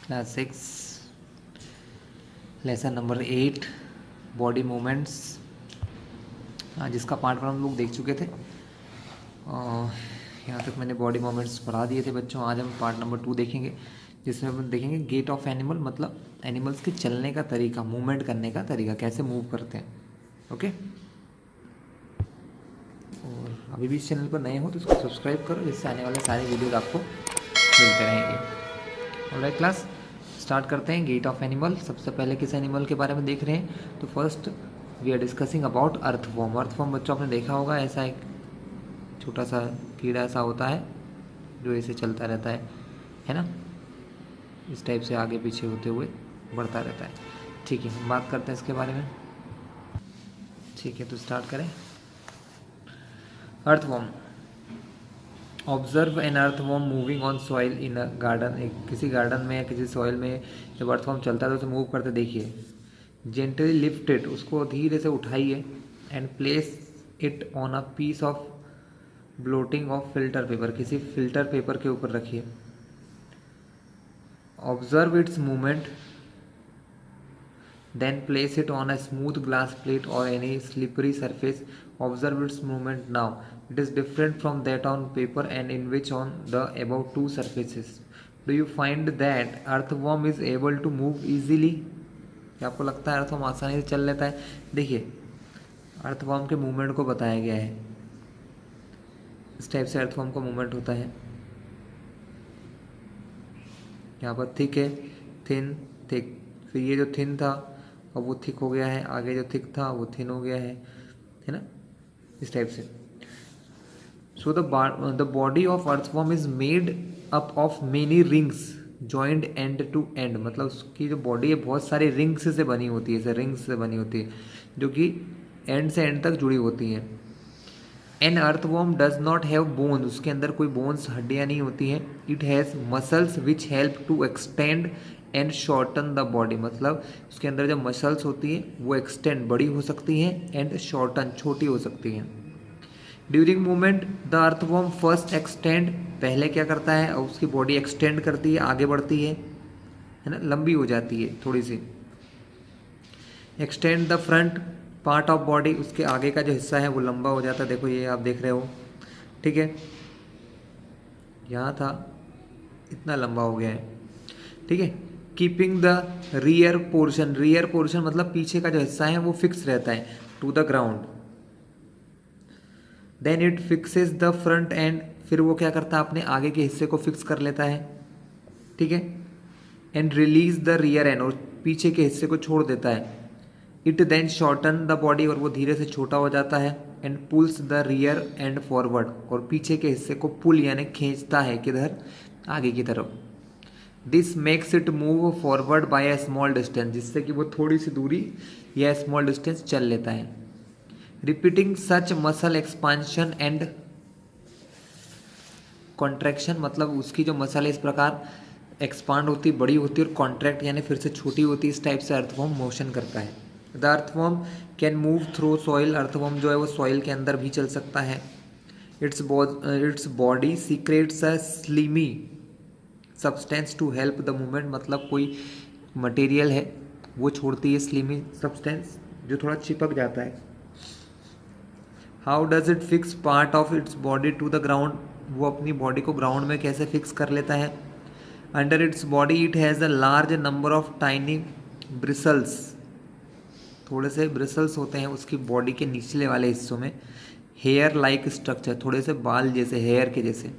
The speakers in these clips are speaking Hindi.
Class 6 lesson number 8 body movements, जिसका पार्ट 1 हम लोग देख चुके थे। यहाँ तक मैंने बॉडी मूवमेंट्स पढ़ा दिए थे बच्चों। आज हम पार्ट नंबर 2 देखेंगे, जिसमें हम देखेंगे गेट ऑफ एनिमल, मतलब एनिमल्स के चलने का तरीका, मूवमेंट करने का तरीका, कैसे मूव करते हैं। ओके, और अभी भी इस चैनल पर नए हो तो इसको सब्सक्राइब करो, जिससे आने वाले सारे वीडियोज आपको मिलते रहेंगे। ऑलराइट क्लास, स्टार्ट करते हैं। गेट ऑफ एनिमल, सबसे पहले किस एनिमल के बारे में देख रहे हैं? तो first we are discussing about earthworm. Earthworm बच्चों आपने देखा होगा, ऐसा एक छोटा सा कीड़ा ऐसा होता है जो ऐसे चलता रहता है ना, इस टाइप से आगे पीछे होते हुए बढ़ता रहता है। ठीक है, हम बात करते हैं इसके बारे में। ठीक है, तो स्टार्ट करें। Earthworm, observe an earthworm moving on soil in a garden. एक किसी गार्डन में या किसी सॉइल में जब अर्थवॉर्म चलता है तो उसे मूव करते देखिए। जेंटली लिफ्ट इट, उसको धीरे से उठाइए, and place it on a piece of blotting of filter paper, किसी फिल्टर पेपर के ऊपर रखिए। Observe its movement, then place it on a smooth glass plate और any slippery surface. Observe its movement now. It is different from that on paper and in which on the above two surfaces. Do you find that earthworm is able to move easily? क्या आपको लगता है अर्थवर्म आसानी से चल लेता है? देखिए, अर्थवर्म के मूवमेंट को बताया गया है, इस टाइप से अर्थवर्म का मूवमेंट होता है। यहाँ पर थिक है, थिन, थिक, फिर ये जो थिन था अब वो थिक हो गया है, आगे जो थिक था वो थिन हो गया है ना, इस टाइप से। So the body of earthworm is made up of many rings joined end to end, मतलब उसकी जो बॉडी है बहुत सारे रिंग्स से बनी होती है, रिंग्स से बनी होती है जो कि एंड से एंड तक जुड़ी होती हैं। An earthworm does not have bones, उसके अंदर कोई बोन्स, हड्डियाँ नहीं होती हैं। It has muscles which help to extend and shorten the body, मतलब उसके अंदर जो मसल्स होती हैं वो एक्सटेंड, बड़ी हो सकती हैं, एंड शॉर्टन, छोटी हो सकती हैं। During movement the earthworm first extend, पहले क्या करता है, और उसकी बॉडी एक्सटेंड करती है, आगे बढ़ती है ना, लंबी हो जाती है थोड़ी सी। Extend the front part of body, उसके आगे का जो हिस्सा है वो लंबा हो जाता है। देखो ये आप देख रहे हो, ठीक है, यहाँ था, इतना लंबा हो गया है, ठीक है। Keeping the rear portion, rear portion मतलब पीछे का जो हिस्सा है वो फिक्स रहता है to the ground. Then it fixes the front end, फिर वो क्या करता है, अपने आगे के हिस्से को फिक्स कर लेता है, ठीक है। And release the rear end, और पीछे के हिस्से को छोड़ देता है। It then shorten the body, और वो धीरे से छोटा हो जाता है। And pulls the rear end forward, और पीछे के हिस्से को पुल यानी खींचता है, किधर, आगे की तरफ। This makes it move forward bye a small distance, जिससे कि वो थोड़ी सी दूरी या स्मॉल डिस्टेंस चल लेता है। Repeating such muscle expansion and contraction, मतलब उसकी जो मसल है इस प्रकार एक्सपांड होती, बड़ी होती है, और कॉन्ट्रैक्ट यानी फिर से छोटी होती है, इस टाइप से अर्थवर्म मोशन करता है। The earthworm can move through soil, earthworm जो है वो सॉइल के अंदर भी चल सकता है। Its body secretes a slimy substance to help the movement, मतलब कोई मटेरियल है वो छोड़ती है स्लीमी सब्सटेंस जो थोड़ा चिपक जाता है। How does it fix part of its body to the ground, वो अपनी बॉडी को ग्राउंड में कैसे फिक्स कर लेता है। Under its body it has a large number of tiny bristles, थोड़े से ब्रिसल्स होते हैं उसकी बॉडी के निचले वाले हिस्सों में। हेयर लाइक स्ट्रक्चर, थोड़े से बाल जैसे, हेयर के जैसे,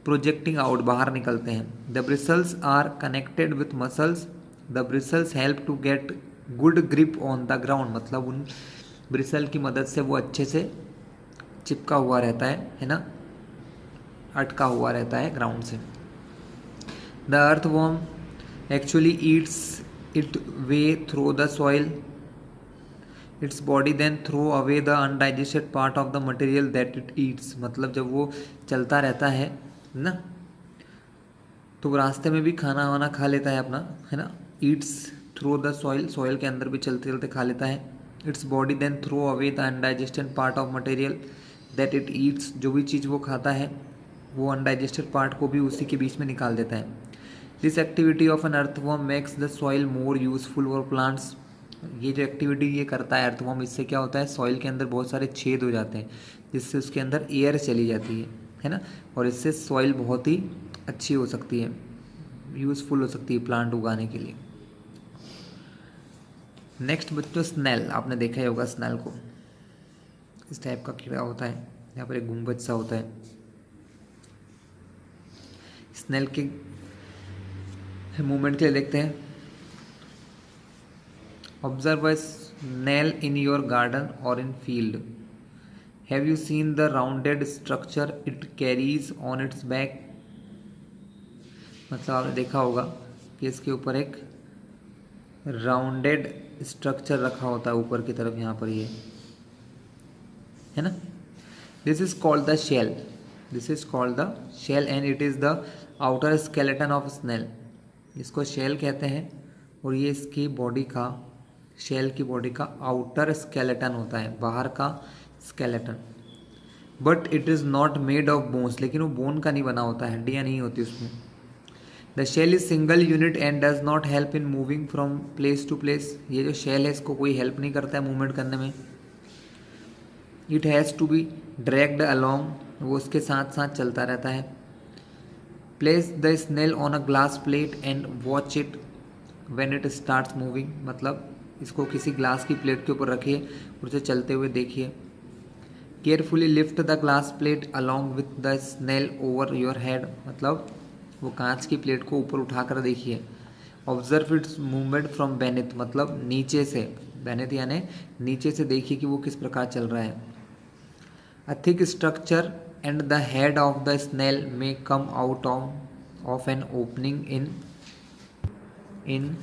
प्रोजेक्टिंग आउट, बाहर निकलते हैं। The bristles are connected with muscles, the bristles help to get good grip on the ground, मतलब उन ब्रिसल की मदद से वो अच्छे से चिपका हुआ रहता है ना, अटका हुआ रहता है ग्राउंड से। The earthworm actually eats it way through the soil, its body then throw away the undigested part of the material that it eats, मतलब जब वो चलता रहता है ना तो वो रास्ते में भी खाना वाना खा लेता है अपना, है ना। Eats through the soil, soil के अंदर भी चलते चलते खा लेता है। Its body then throw away the undigested part of material that it eats, जो भी चीज़ वो खाता है वो अनडाइजेस्टेड पार्ट को भी उसी के बीच में निकाल देता है। This activity of an earthworm makes the soil more useful for plants. ये जो एक्टिविटी ये करता है अर्थवर्म, इससे क्या होता है, सॉइल के अंदर बहुत सारे छेद हो जाते हैं जिससे उसके अंदर एयर चली जाती है ना, और इससे सॉइल बहुत ही अच्छी हो सकती है, यूज़फुल हो सकती है प्लांट उगाने के लिए। नेक्स्ट बच्चों, स्नेल, आपने देखा ही होगा स्नेल को, इस टाइप का कीड़ा होता है, यहाँ पर एक गुंबद सा होता है। स्नेल के मूवमेंट के लिए देखते हैं। Observe a snail in your garden और in field. Have you seen the rounded structure it carries on its back. मतलब आपने देखा होगा कि इसके ऊपर एक राउंडेड स्ट्रक्चर रखा होता है ऊपर की तरफ, यहाँ पर ये है ना। This is called the shell, this is called the shell and it is the outer skeleton of snail. इसको शेल कहते हैं और ये इसकी बॉडी का, शेल की बॉडी का आउटर स्केलेटन होता है, बाहर का skeleton. But it is not made of bones, लेकिन वो बोन का नहीं बना होता है, हड्डियाँ नहीं होती उसमें। The shell is single unit and does not help in moving from place to place. ये जो शेल है इसको कोई हेल्प नहीं करता है मूवमेंट करने में। It has to be dragged along, वो उसके साथ साथ चलता रहता है। Place the snail on a glass plate and watch it when it starts moving. मतलब इसको किसी ग्लास की प्लेट के ऊपर रखिए और उसे चलते हुए देखिए। Carefully lift the glass plate along with the snail over your head. मतलब वो कांच की प्लेट को ऊपर उठाकर देखिए। Observe its movement from beneath, मतलब नीचे से, बेनिथ यानी नीचे से देखिए कि वो किस प्रकार चल रहा है। A thick structure and the head of the snail may come out of an opening in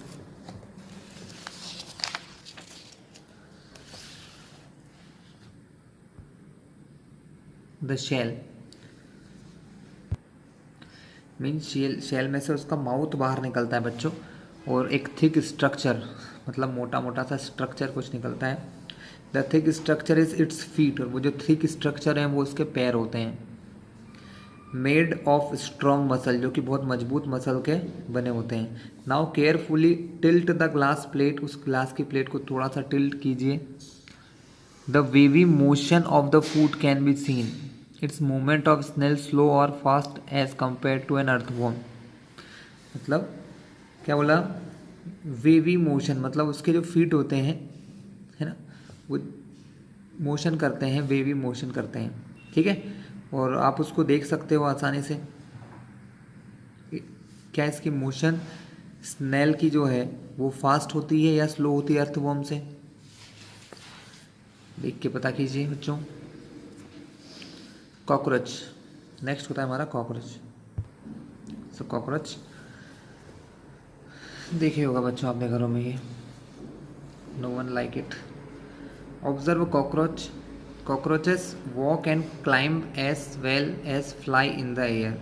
the shell. Means shell में से उसका माउथ बाहर निकलता है बच्चों, और एक थिक स्ट्रक्चर, मतलब मोटा मोटा सा स्ट्रक्चर कुछ निकलता है। The thick structure is its feet, और वो जो थिक स्ट्रक्चर है वो उसके पैर होते हैं। मेड ऑफ स्ट्रॉन्ग मसल, जो कि बहुत मजबूत मसल के बने होते हैं। Now carefully tilt the glass plate, उस ग्लास की प्लेट को थोड़ा सा टिल्ट कीजिए। The wavy motion of the foot can be seen, its movement of snail slow और fast as compare to an earthworm. मतलब क्या बोला, वेवी मोशन, मतलब उसके जो फीट होते हैं, है ना, वो मोशन करते हैं, वेवी मोशन करते हैं, ठीक है। और आप उसको देख सकते हो आसानी से। क्या इसकी मोशन स्नेल की जो है वो फास्ट होती है या स्लो होती है अर्थवॉर्म से, देख के पता कीजिए बच्चों। कॉकरोच, नेक्स्ट होता है हमारा कॉकरोच। सो कॉकरोच देखे होगा बच्चों आपने घरों में, ये no one like it. Observe cockroach. Cockroaches walk and climb as well as fly in the air.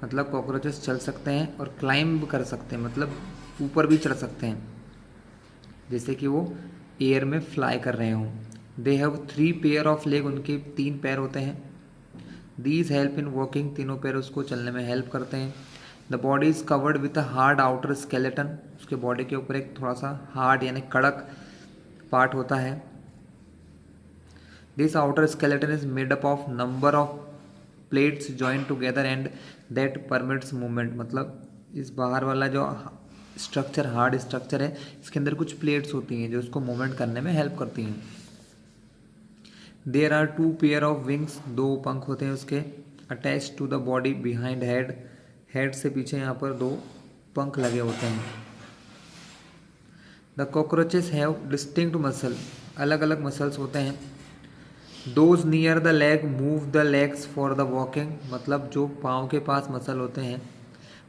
मतलब कॉकरोचेस चल सकते हैं और क्लाइंब कर सकते हैं, मतलब ऊपर भी चढ़ सकते हैं, जैसे कि वो एयर में फ्लाई कर रहे हों। They have 3 pair of leg, उनके 3 पैर होते हैं। दीज हेल्प इन वॉकिंग, तीनों पैर उसको चलने में हेल्प करते हैं। The body is covered with a hard outer skeleton, उसके बॉडी के ऊपर एक थोड़ा सा हार्ड यानी कड़क पार्ट होता है। This outer skeleton is made up of number of plates join together and that permits movement. मतलब इस बाहर वाला जो स्ट्रक्चर, हार्ड स्ट्रक्चर है, इसके अंदर कुछ प्लेट्स होती हैं जो उसको मूवमेंट करने में हेल्प करती हैं। There are 2 pair of wings, 2 पंख होते हैं उसके। Attach to the body behind head, head से पीछे यहाँ पर 2 पंख लगे होते हैं। The cockroaches have distinct muscle, अलग अलग मसल्स होते हैं। Those near the leg move the legs for the walking, मतलब जो पाँव के पास मसल होते हैं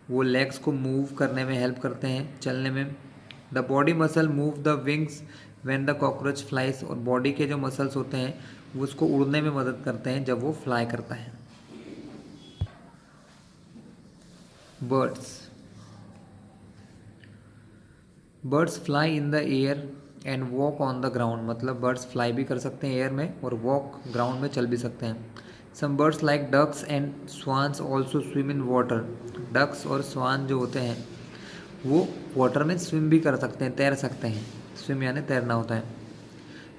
वो लेग्स को मूव करने में हेल्प करते हैं, चलने में। The body muscle move the wings when the cockroach flies, और बॉडी के जो मसल्स होते हैं वो उसको उड़ने में मदद करते हैं जब वो फ्लाई करता है। Birds, birds fly in the air and walk on the ground, मतलब बर्ड्स फ्लाई भी कर सकते हैं एयर में और वॉक, ग्राउंड में चल भी सकते हैं। Some birds like ducks and swans also swim in water. Ducks और स्वान जो होते हैं वो वाटर में स्विम भी कर सकते हैं, तैर सकते हैं। स्विम यानी तैरना होता है।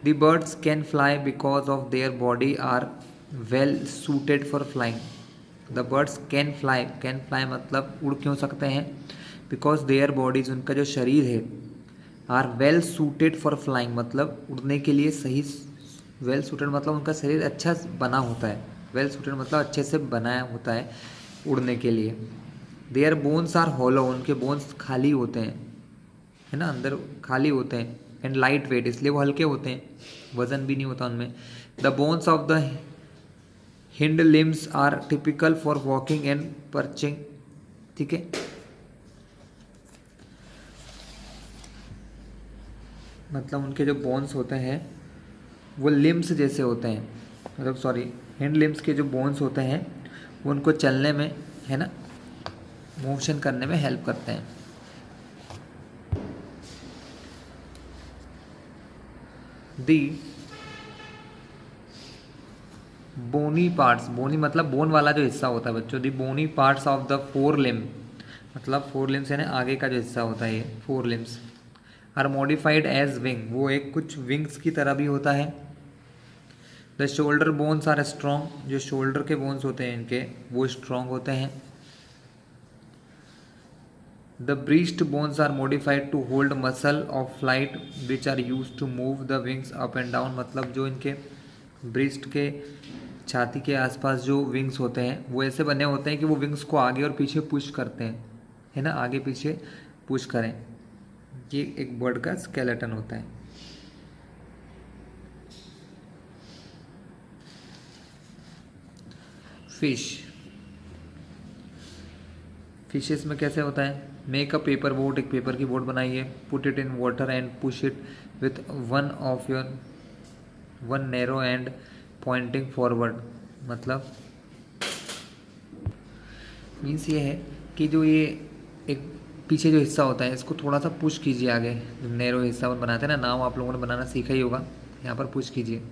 The birds can fly because of their body are well suited for flying. The birds can fly मतलब उड़ क्यों सकते हैं? बिकॉज देयर बॉडीज, उनका जो शरीर है, are well suited for flying मतलब उड़ने के लिए सही। वेल सूटेड मतलब उनका शरीर अच्छा बना होता है। वेल सूटेड मतलब अच्छे से बनाया होता है उड़ने के लिए। देयर बोन्स आर हॉलो, उनके बोन्स खाली होते हैं, है ना, अंदर खाली होते हैं। एंड लाइट वेट, इसलिए वो हल्के होते हैं, वजन भी नहीं होता उनमें। The bones of the hind limbs are typical for walking and perching. ठीक है, मतलब उनके जो बोन्स होते हैं वो लिम्स जैसे होते हैं, मतलब सॉरी, हिंड लिम्स के जो बोन्स होते हैं वो उनको चलने में, है ना, मोशन करने में हेल्प करते हैं। दी बोनी पार्ट्स, बोनी मतलब बोन वाला जो हिस्सा होता है बच्चों। The bony parts of the fore limb, मतलब फोर लिम्स यानी आगे का जो हिस्सा होता है, ये fore limbs are modified as wing, वो एक कुछ विंग्स की तरह भी होता है। The shoulder bones are strong, जो शोल्डर के बोन्स होते हैं इनके वो स्ट्रॉन्ग होते हैं। The breast bones are modified to hold muscle of flight which are use to move the wings up and down, मतलब जो इनके ब्रीस्ट के छाती के आसपास जो विंग्स होते हैं वो ऐसे बने होते हैं कि वो विंग्स को आगे और पीछे पुश करते हैं, है ना, आगे पीछे पुश करें। ये एक बर्ड का स्केलेटन होता है। फिशेस में कैसे होता है? मेक अ पेपर बोट, एक पेपर की बोट बनाइए। Put it in water and push it with one narrow and Poynting forward, मतलब मीन्स ये है कि जो ये एक पीछे जो हिस्सा होता है इसको थोड़ा सा पुश कीजिए आगे। जो नैरो हिस्सा बनाते हैं ना, नाव आप लोगों ने बनाना सीखा ही होगा, यहाँ पर पुश कीजिए।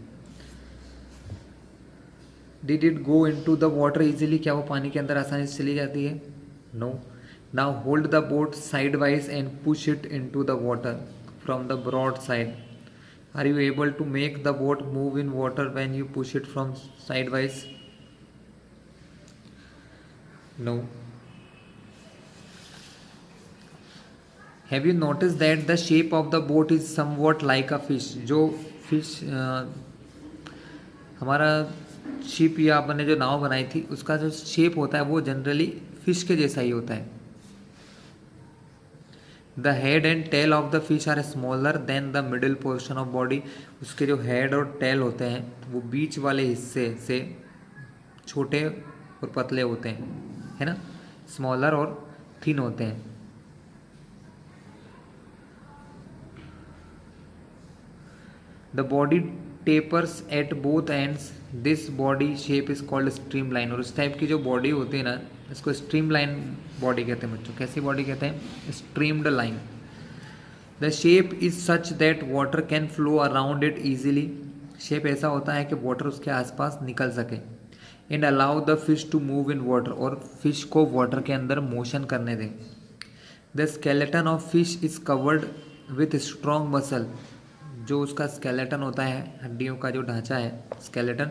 Did it go into the water easily, क्या वो पानी के अंदर आसानी से चली जाती है? No. Now hold the boat sidewise and push it into the water from the broad side. Are you able to make the boat move in water when you push it from side wise? No. Have you notice that the shape of the boat is somewhat like a fish, जो फिश हमारा शिप या आपने जो नाव बनाई थी उसका जो शेप होता है वो जनरली फिश के जैसा ही होता है। The head and tail of the fish are smaller than the middle portion of body, उसके जो हेड और टेल होते हैं वो बीच वाले हिस्से से छोटे और पतले होते हैं, है ना, स्मॉलर और थिन होते हैं। The body tapers at both ends, this body shape is called streamline, और उस टाइप की जो बॉडी होती है ना इसको स्ट्रीमलाइन बॉडी कहते हैं बच्चों। कैसी बॉडी कहते हैं? Streamlined. The shape is such that water can flow around it easily, shape ऐसा होता है कि वाटर उसके आसपास निकल सके। And allow the fish to move in water, और फिश को वाटर के अंदर मोशन करने दें। The skeleton of fish is covered with strong muscle, जो उसका स्केलेटन होता है, हड्डियों का जो ढांचा है स्केलेटन,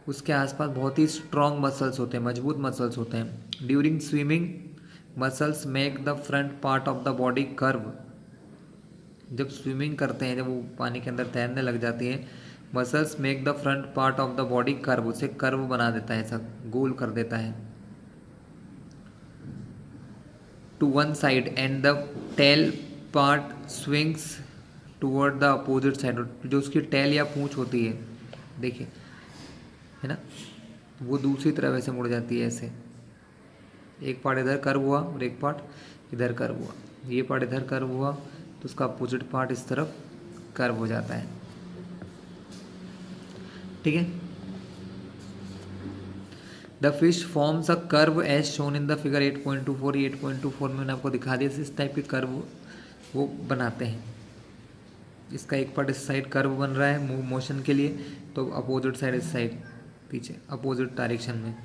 उसके आसपास बहुत ही स्ट्रॉन्ग मसल्स होते हैं, मजबूत मसल्स होते हैं। During swimming muscles make the front part of the body curve, जब स्विमिंग करते हैं, जब वो पानी के अंदर तैरने लग जाती है, muscles make the front part of the body curve, उसे कर्व बना देता है, ऐसा गोल कर देता है to one side, and the tail part swings toward the opposite side, जो उसकी टेल या पूंछ होती है, देखिए, है ना, वो दूसरी तरफ ऐसे मुड़ जाती है ऐसे। एक पार्ट इधर कर्व हुआ और एक पार्ट इधर कर्व हुआ, ये पार्ट इधर कर्व हुआ तो उसका अपोजिट पार्ट इस तरफ कर्व हो जाता है। ठीक है। The fish forms a curve as shown in the figure 8.24। 8.24 में मैंने आपको दिखा दिया, इस टाइप के कर्व वो बनाते हैं। इसका एक पार्ट इस साइड कर्व बन रहा है मूव मोशन के लिए, तो अपोजिट साइड इस साइड पीछे अपोजिट डायरेक्शन में।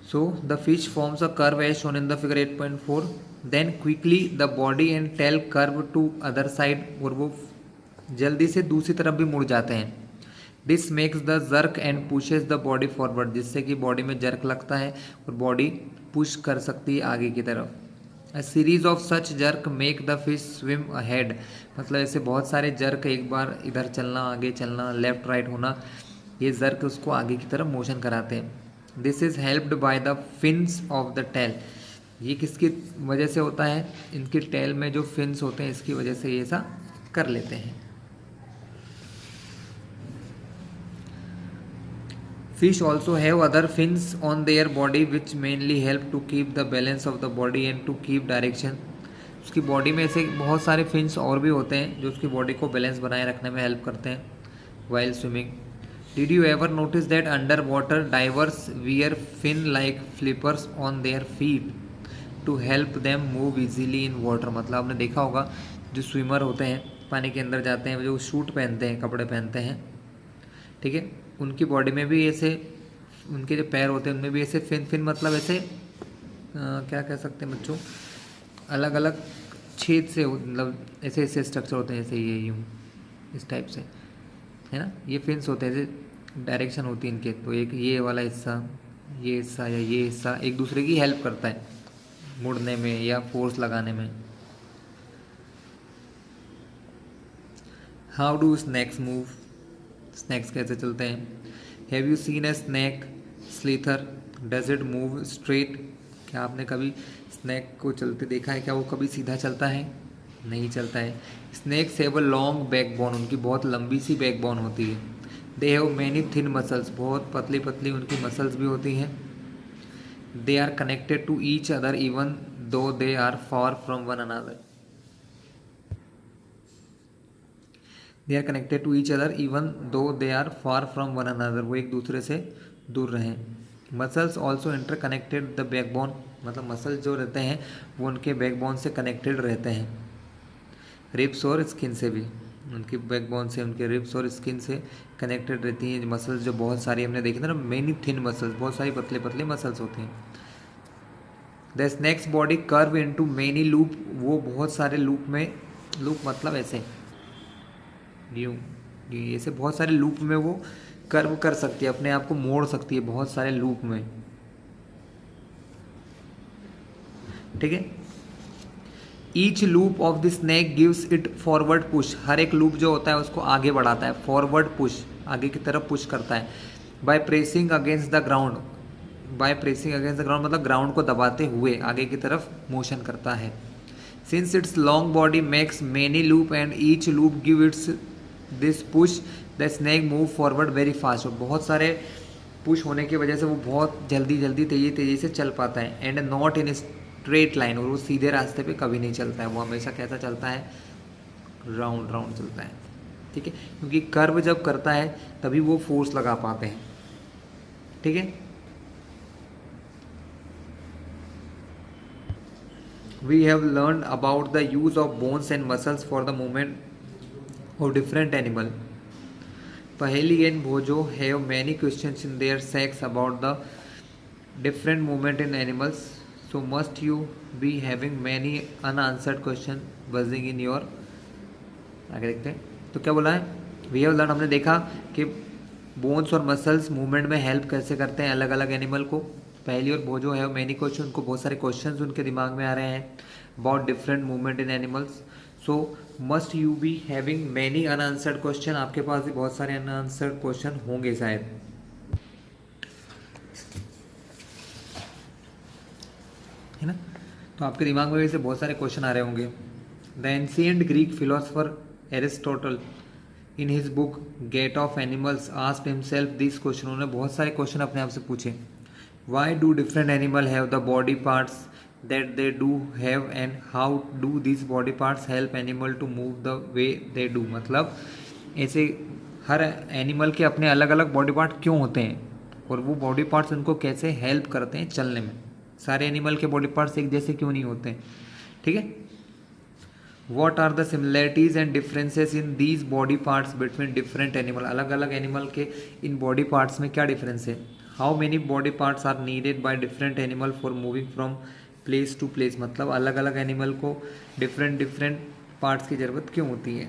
So the fish forms a curve as shown in the figure 8.4. Then quickly the body and tail curve to other side, और वो जल्दी से दूसरी तरफ भी मुड़ जाते हैं। This makes the jerk and pushes the body forward, जिससे कि बॉडी में जर्क लगता है और बॉडी पुश कर सकती है आगे की तरफ। A series of such jerk make the fish swim ahead, मतलब ऐसे बहुत सारे जर्क, एक बार इधर चलना, आगे चलना, लेफ्ट राइट होना, ये जर्क उसको आगे की तरफ मोशन कराते हैं। This is helped by the fins of the tail, ये किसकी वजह से होता है? इनकी टेल में जो फिन्स होते हैं इसकी वजह से ये ऐसा कर लेते हैं। Fish also have other fins on their body which mainly help to keep the balance of the body and to keep direction. उसकी बॉडी में ऐसे बहुत सारे फिन्स और भी होते हैं जो उसकी बॉडी को बैलेंस बनाए रखने में हेल्प करते हैं while swimming. Did you ever notice that underwater divers wear fin-like flippers on their feet to help them move easily in water? मतलब आपने देखा होगा जो स्विमर होते हैं, पानी के अंदर जाते हैं, जो सूट पहनते हैं, कपड़े पहनते हैं, ठीक है, उनकी बॉडी में भी ऐसे, उनके जो पैर होते हैं उनमें भी ऐसे फिन मतलब ऐसे क्या कह सकते हैं बच्चों, अलग अलग छेद से, मतलब ऐसे ऐसे स्ट्रक्चर होते हैं, जैसे ये यूँ इस टाइप से, है ना, ये फिन्स होते हैं, जैसे डायरेक्शन होती है इनके। तो एक ये वाला हिस्सा, ये हिस्सा या ये हिस्सा एक दूसरे की हेल्प करता है मुड़ने में या फोर्स लगाने में। How do snacks move? Snacks कैसे चलते हैं? Have you scene A snack slither? Does it move straight? क्या आपने कभी स्नैक को चलते देखा है? क्या वो कभी सीधा चलता है? नहीं चलता है। Snakes have a long backbone, उनकी बहुत लंबी सी बैकबोन होती है। They have many thin muscles, बहुत पतली पतली उनकी मसल्स भी होती हैं। They are connected to each other even though they are far from one another. They are connected to each other even though they are far from one another, वो एक दूसरे से दूर रहें। Muscles also interconnected the backbone, मतलब मसल्स जो रहते हैं वो उनके बैकबोन से कनेक्टेड रहते हैं। रिब्स और स्किन से भी, उनकी बैकबोन से, उनके रिब्स और स्किन से कनेक्टेड रहती हैं मसल्स, जो बहुत सारी हमने देखी था ना, मेनी थिन मसल्स, बहुत सारी पतले पतले मसल्स होती हैं। The snacks body curve into many loop, वो बहुत सारे लूप में, लूप मतलब ऐसे यूँ, ऐसे बहुत सारे लूप में वो कर्व कर सकती है, अपने आप को मोड़ सकती है बहुत सारे लूप में, ठीक है। Each loop of the snake gives it forward push, हर एक लूप जो होता है उसको आगे बढ़ाता है, फॉरवर्ड पुश, आगे की तरफ पुश करता है। By pressing against the ground, by pressing against the ground मतलब ग्राउंड को दबाते हुए आगे की तरफ मोशन करता है। Since it's long body makes many loop and each loop give its this push, the snake move forward very fast, और बहुत सारे पुश होने की वजह से वो बहुत जल्दी जल्दी तेजी तेजी से चल पाता है। And not in straight line, और वो सीधे रास्ते पे कभी नहीं चलता है, वो हमेशा कैसा चलता है? राउंड राउंड चलता है, ठीक है, क्योंकि कर्व जब करता है तभी वो फोर्स लगा पाते हैं, ठीक है। We have learn about the use of bones and muscles for the movement of different animal. Paheli and Boojho have many questions in their sacks about the different movement in animals, so must you be having many unanswered question buzzing in your, आगे देखते हैं। तो क्या बोला है? वी हैव लर्न, हमने देखा कि बोन्स और मसल्स मूवमेंट में हेल्प कैसे करते हैं अलग अलग एनिमल को। पहली और भोजो हैव मैनी क्वेश्चन, उनको बहुत सारे क्वेश्चंस उनके दिमाग में आ रहे हैं about different movement in animals. So must you be having many unanswered question, आपके पास भी बहुत सारे अनआंसर्ड क्वेश्चन होंगे शायद, है ना। तो आपके दिमाग में वैसे बहुत सारे क्वेश्चन आ रहे होंगे। The ancient Greek philosopher Aristotle in his book gait of animals asked himself this question, उन्होंने बहुत सारे क्वेश्चन अपने आप से पूछे। Why do different animal have the body parts that they do have and how do this body parts help animal to move the way they do, मतलब ऐसे हर एनिमल के अपने अलग अलग बॉडी पार्ट क्यों होते हैं और वो बॉडी पार्ट्स उनको कैसे हेल्प करते हैं चलने में। सारे एनिमल के बॉडी पार्ट्स एक जैसे क्यों नहीं होते हैं, ठीक है। What are the similarities and differences in these body parts between different animal, अलग अलग एनिमल के इन बॉडी पार्ट्स में क्या डिफरेंस है। How many body parts are needed by different animal for moving from place to place, मतलब अलग अलग एनिमल को डिफरेंट पार्ट्स की ज़रूरत क्यों होती है।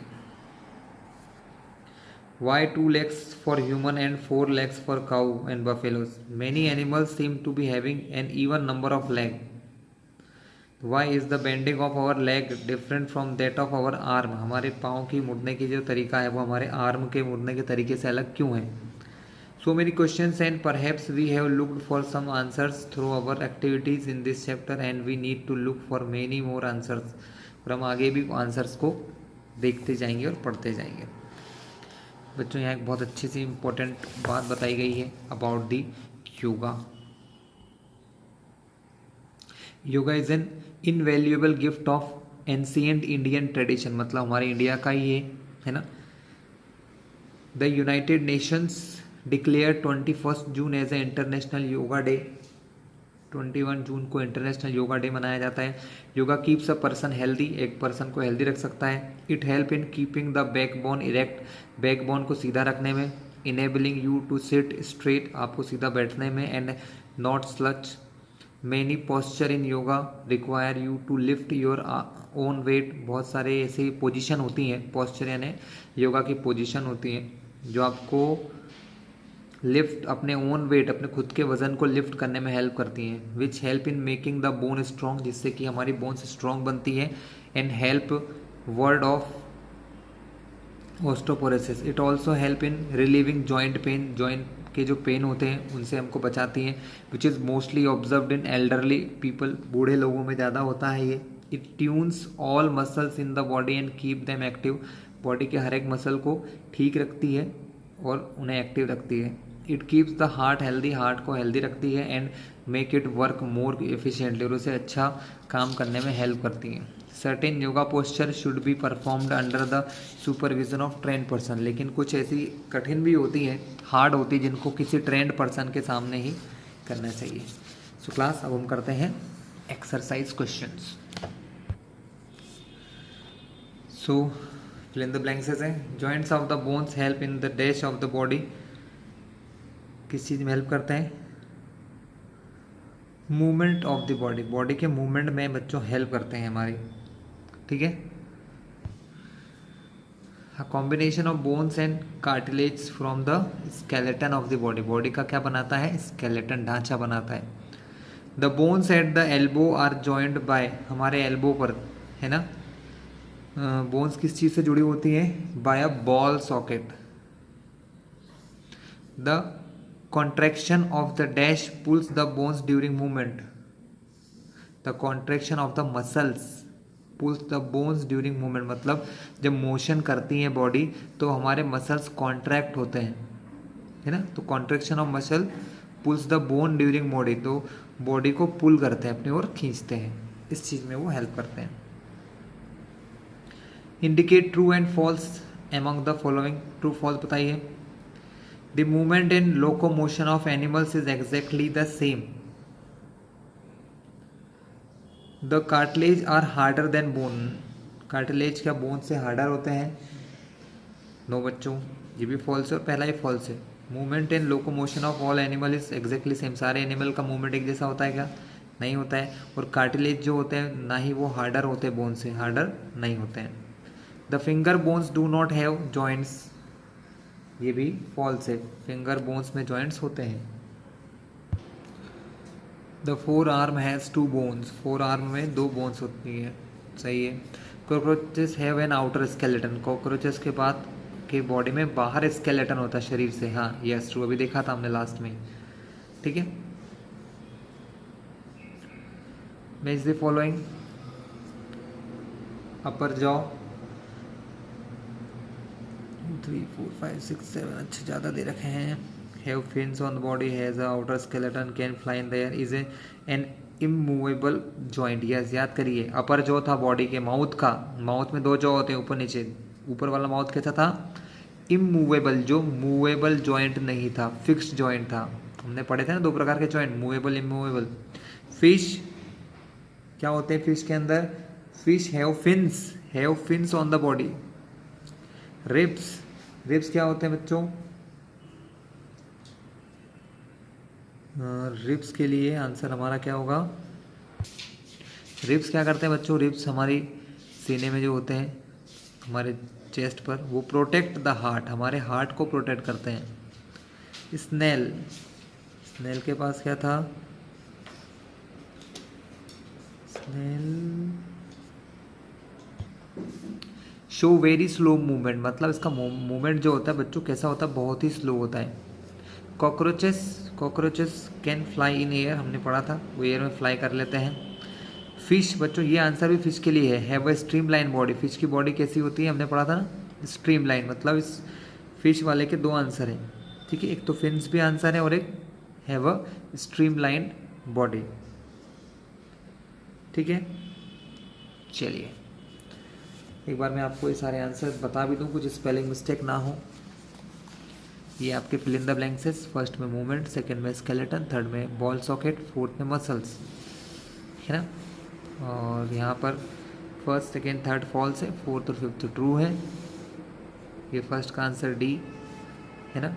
Why 2 legs for human and 4 legs for cow and buffaloes? Many animals seem to be having an even number of legs. Why is the bending of our leg different from that of our arm? हमारे पाँव की मुड़ने की जो तरीका है वो हमारे आर्म के मुड़ने के तरीके से अलग क्यों है। So many questions and perhaps we have looked for some answers through our activities in this chapter and we need to look for many more answers. और हम आगे भी आंसर्स को देखते जाएंगे और पढ़ते जाएंगे। बच्चों यहाँ एक बहुत अच्छी सी इम्पोर्टेंट बात बताई गई है about the yoga. Yoga is an invaluable gift of ancient Indian tradition, मतलब हमारे इंडिया का ही है ना। The United Nations declare 21 June as a international yoga day. 21 जून को इंटरनेशनल योगा डे मनाया जाता है। Yoga keeps a person healthy, एक पर्सन को हेल्दी रख सकता है। It help in keeping the backbone erect, backbone को सीधा रखने में। Enabling you to sit straight, आपको सीधा बैठने में। And not slouch. Many posture in yoga require you to lift your own weight, बहुत सारे ऐसी पोजीशन होती हैं, पोस्चर यानी योगा की पोजीशन होती हैं जो आपको लिफ्ट अपने ओन वेट, अपने खुद के वजन को लिफ्ट करने में हेल्प करती हैं। Which help in making the bone strong, जिससे कि हमारी बोन्स स्ट्रॉन्ग बनती है। And help word of osteoporosis. It also help in relieving joint pain, joint के जो पेन होते हैं उनसे हमको बचाती हैं। Which is mostly observed in elderly people, बूढ़े लोगों में ज़्यादा होता है ये। It tunes all muscles in the body and keep them active, body के हर एक मसल को ठीक रखती है और उन्हें एक्टिव रखती है। It keeps the heart healthy, heart को हेल्दी रखती है। And make it work more efficiently, और उसे अच्छा काम करने में हेल्प करती है। Certain yoga posture should be performed under the supervision of trend person, लेकिन कुछ ऐसी कठिन भी होती है, हार्ड होती है, जिनको किसी ट्रेंड पर्सन के सामने ही करना चाहिए। सो क्लास अब हम करते हैं exercise questions. So fill in the blanks है। Joints of the bones help in the dash of the body, किस चीज़ में हेल्प करते हैं। Movement of the body, body के मूवमेंट में बच्चों हेल्प करते हैं हमारी, ठीक है। Combination of bones and cartilage from the skeleton of the body, body का क्या बनाता है, स्केलेटन, ढांचा बनाता है। The bones at the elbow are joined bye, हमारे एल्बो पर है ना, बोन्स किस चीज़ से जुड़ी होती है, बाय अ बॉल सॉकेट। द contraction of the dash pulls the bones during movement, the contraction of the muscles pulls the bones during movement, मतलब जब मोशन करती है बॉडी तो हमारे मसल्स कॉन्ट्रैक्ट होते हैं, है ना। तो contraction of muscle pulls the bone during body, तो बॉडी को पुल करते हैं, अपनी ओर खींचते हैं, इस चीज़ में वो हेल्प करते हैं। Indicate true and false among the following, true false बताइए। The movement and locomotion of animals is exactly the same. The cartilage are harder than bone. Cartilage क्या बोन से हार्डर होते हैं। नो बच्चों, ये भी फॉल्स है और पहला ही फॉल्स है। Movement and locomotion of all animal is exactly same, सारे एनिमल का मूवमेंट एक जैसा होता है क्या, नहीं होता है। और कार्टिलेज जो होते हैं ना ही वो हार्डर होते हैं, बोन से हार्डर नहीं होते हैं। The finger bones do not have joints, ये भी फॉल्स है, फिंगर बोन्स में जॉइंट्स होते हैं। The four arm has 2 bones, four arm में 2 बोन्स होती है, सही है। Cockroaches have an outer skeleton, cockroaches के बाद के बॉडी में बाहर स्केलेटन होता है शरीर से, हाँ यस ट्रू, अभी देखा था हमने लास्ट में, ठीक है। Match the following. Upper jaw 3 4 5 6 7 अच्छे ज़्यादा दे रखे हैं। Have fins on the body, has a outer skeleton, can fly in the air, is an immovable joint. Yes याद करिए, अपर जॉ था बॉडी के, माउथ का, माउथ में 2 जॉ होते हैं ऊपर नीचे, ऊपर वाला माउथ कैसा था, इमूवेबल, जो मूवेबल जॉइंट नहीं था, फिक्स्ड जॉइंट था। हमने पढ़े थे ना 2 प्रकार के जॉइंट, मूवेबल इमूवेबल। फिश क्या होते हैं, फिश के अंदर fish have fins on the body. Ribs क्या होते हैं बच्चों? रिब्स के लिए आंसर हमारा क्या होगा? रिब्स क्या करते हैं बच्चों? रिब्स हमारी सीने में जो होते हैं, हमारे चेस्ट पर, वो प्रोटेक्ट द हार्ट, हमारे हार्ट को प्रोटेक्ट करते हैं। स्नेल के पास क्या था? Snail show very slow movement, मतलब इसका मूवमेंट जो होता है बच्चों कैसा होता है? बहुत ही स्लो होता है। Cockroaches can fly in air, हमने पढ़ा था, वो एयर में फ्लाई कर लेते हैं। फिश बच्चों, ये आंसर भी फिश के लिए है। Have a stream line body, fish की बॉडी कैसी होती है? हमने पढ़ा था ना, स्ट्रीम लाइन। मतलब इस फिश वाले के दो आंसर हैं, ठीक है, एक तो फिन्स भी आंसर है और एक have a stream line body, ठीक है। चलिए एक बार मैं आपको ये सारे आंसर बता भी दूं, कुछ स्पेलिंग मिस्टेक ना हो। ये आपके fill in the blanks, first में मूवमेंट, सेकंड में स्केलेटन, थर्ड में बॉल सॉकेट, फोर्थ में मसल्स, है ना। और यहाँ पर फर्स्ट सेकंड थर्ड फॉल्स है, फोर्थ और फिफ्थ ट्रू है। ये फर्स्ट का आंसर डी है ना,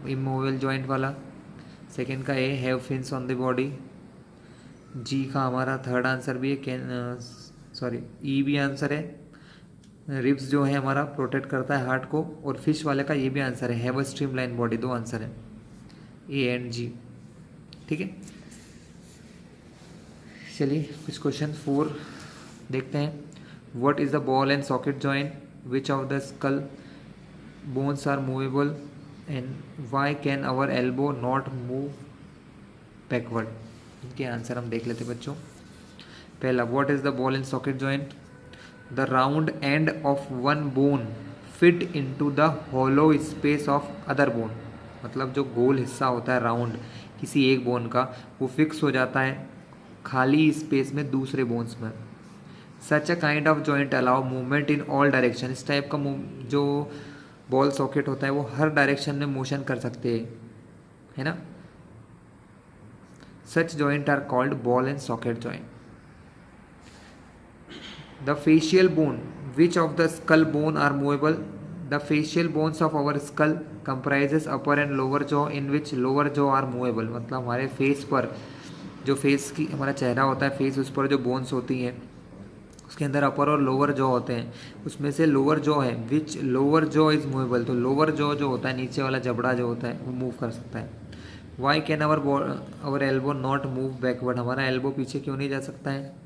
इमोवेबल जॉइंट वाला। सेकंड का A, have fins on the body. जी का हमारा थर्ड आंसर भी है, ई भी आंसर है। रिब्स जो है हमारा प्रोटेक्ट करता है हार्ट को, और फिश वाले का ये भी आंसर है, have a stream line body, दो आंसर है ए एंड जी, ठीक है। चलिए कुछ क्वेश्चन 4 देखते हैं। What is the ball and socket joint? Which of the skull bones are movable and why can our elbow not move backward? इनके आंसर हम देख लेते बच्चों। पहला, what is the ball and socket joint? The round end of one bone fit into the hollow space of other bone, मतलब जो गोल हिस्सा होता है राउंड किसी एक बोन का, वो फिक्स हो जाता है खाली स्पेस में दूसरे बोन्स में। Such a kind of joint allow movement in all direction, इस टाइप का जो बॉल सॉकेट होता है वो हर डायरेक्शन में मोशन कर सकते हैं, है ना। Such joint are called ball and socket joint. The facial bone, which of the skull bone are movable? The facial bones of our skull comprises upper and lower jaw, in which lower jaw are movable। मतलब हमारे फेस पर, जो फेस की हमारा चेहरा होता है, फेस, उस पर जो बोन्स होती हैं उसके अंदर अपर और लोअर जॉ होते हैं, उसमें से लोअर जॉ है, विच लोअर जॉ इज मूवेबल, तो लोअर जॉ जो होता है, नीचे वाला जबड़ा जो होता है वो मूव कर सकता है। Why can our elbow not move backward, हमारा एल्बो पीछे क्यों नहीं जा सकता है?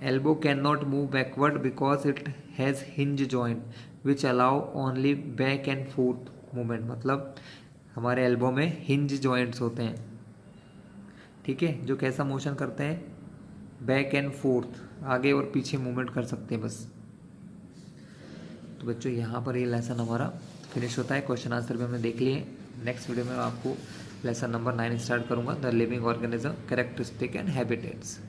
Elbow cannot move backward because it has hinge joint which allow only back and forth movement, मतलब हमारे एल्बो में हिंज जॉइंट्स होते हैं, ठीक है, जो कैसा मोशन करते हैं? बैक एंड फोर्थ, आगे और पीछे मूवमेंट कर सकते हैं बस। तो बच्चों यहाँ पर ये लेसन हमारा फिनिश होता है। क्वेश्चन आंसर भी हमने देख लिए। नेक्स्ट वीडियो में आपको लेसन नंबर 9 स्टार्ट करूँगा, the living organism, characteristic and habitats.